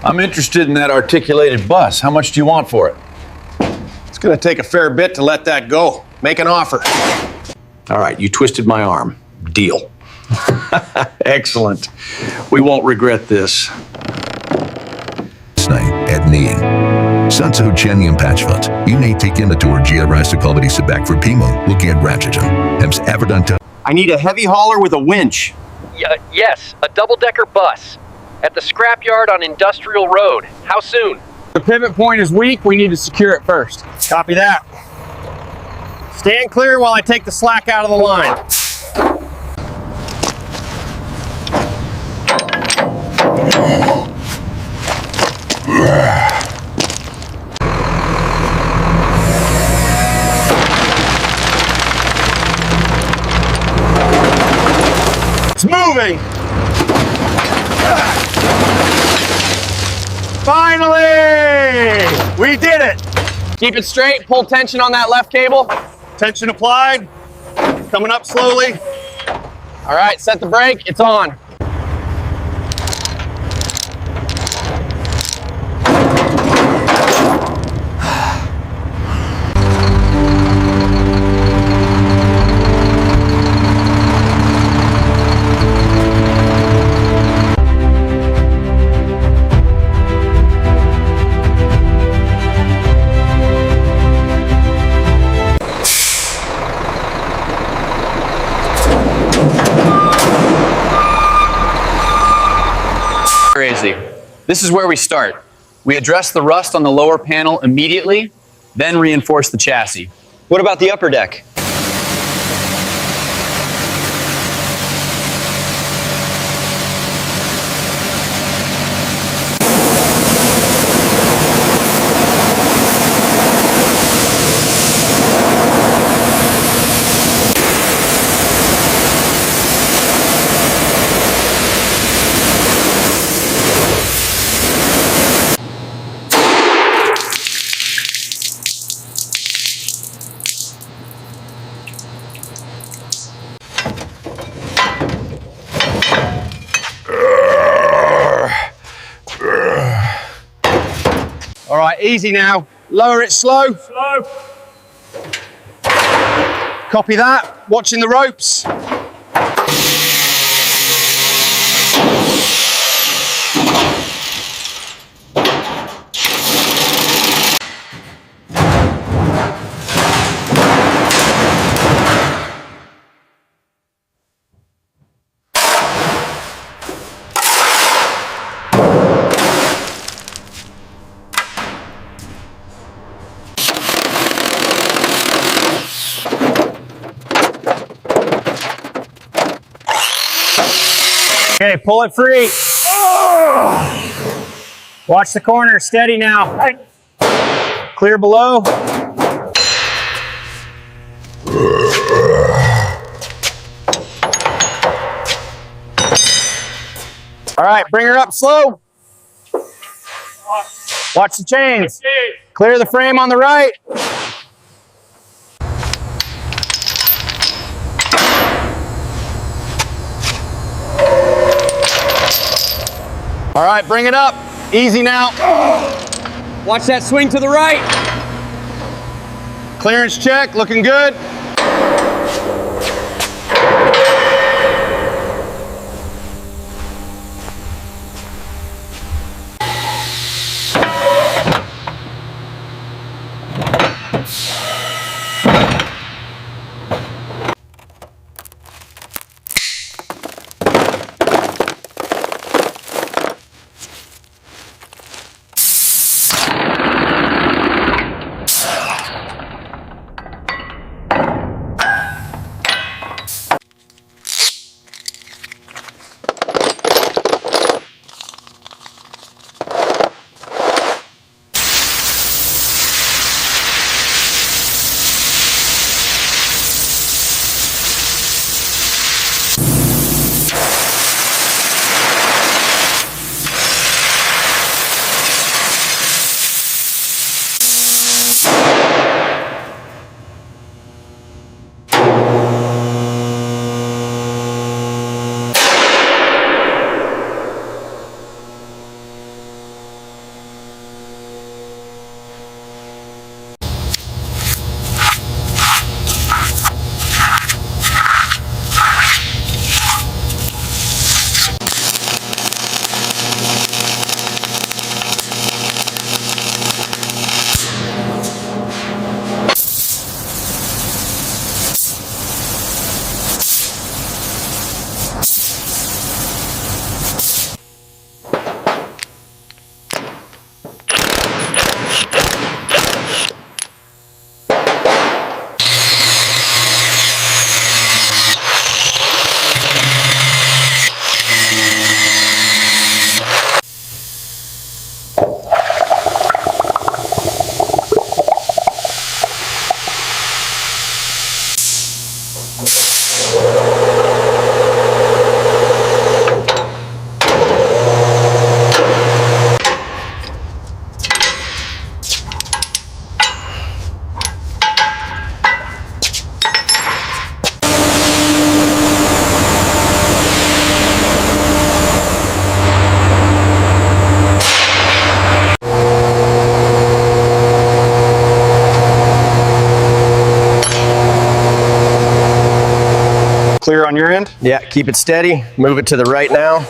I'm interested in that articulated bus. How much do you want for it? It's gonna take a fair bit to let that go. Make an offer. All right, you twisted my arm. Deal. Excellent. We won't regret this. At Nien. Sanso Chenium Patchvat. Ine taken a tour Gia Rastakavadi Sebak for Pimo, look at Ratchet. Hems Averdanta. I need a heavy hauler with a winch. Yes, a double-decker bus. At the scrapyard on Industrial Road. How soon? The pivot point is weak. We need to secure it first. Copy that. Stand clear while I take the slack out of the line. It's moving! Finally! We did it! Keep it straight. Pull tension on that left cable. Tension applied. Coming up slowly. All right, set the brake. It's on. Crazy. This is where we start. We address the rust on the lower panel immediately, then reinforce the chassis. What about the upper deck? All right, easy now. Lower it slow. Slow. Copy that. Watching the ropes. Okay, pull it free. Oh! Watch the corner, steady now. Clear below. All right, bring her up slow. Watch the chains. Clear the frame on the right. All right, bring it up. Easy now. Watch that swing to the right. Clearance check, looking good. clear on your end? Yeah, keep it steady. Move it to the right now.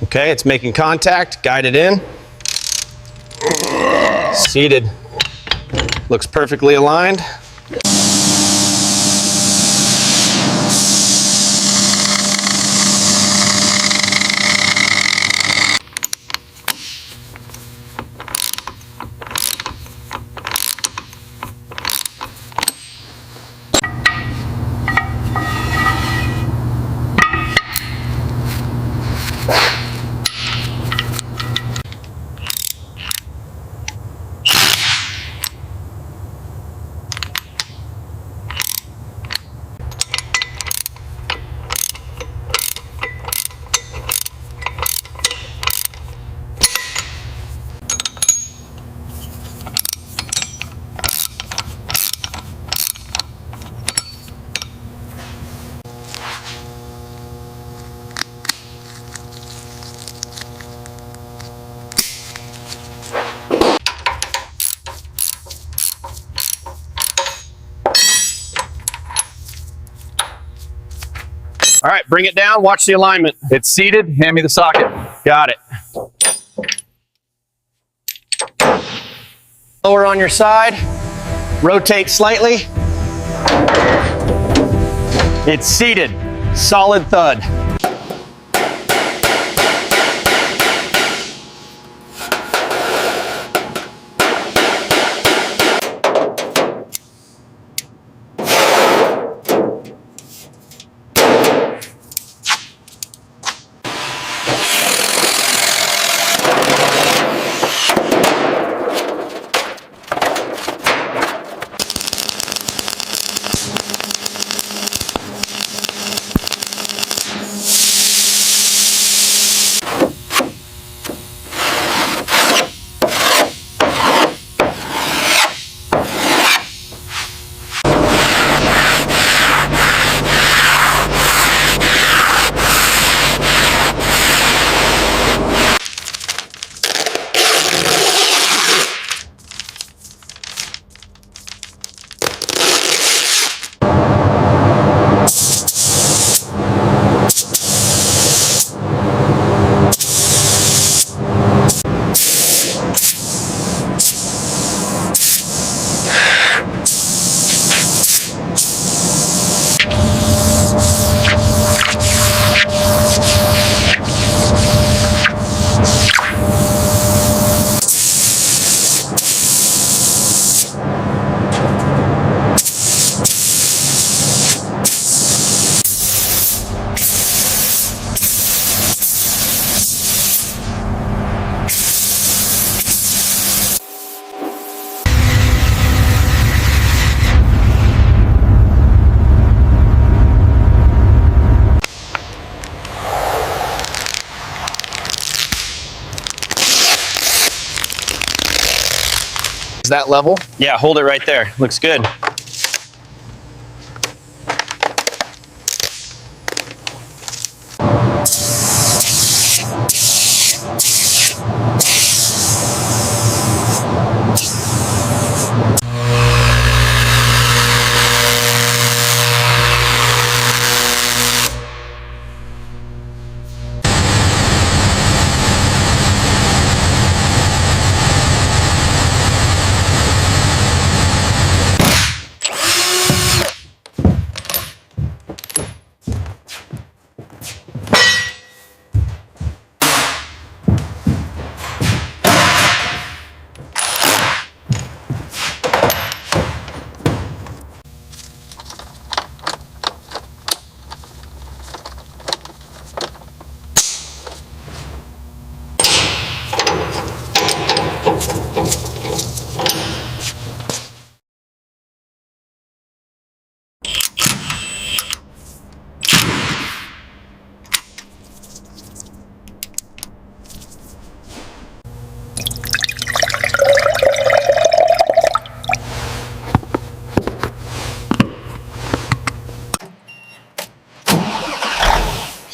Okay, it's making contact. Guide it in. Seated. Looks perfectly aligned. All right, bring it down. Watch the alignment. It's seated. Hand me the socket. Got it. Lower on your side. Rotate slightly. It's seated. Solid thud. Is that level? Yeah, hold it right there. Looks good.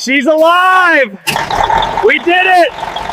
She's alive! We did it!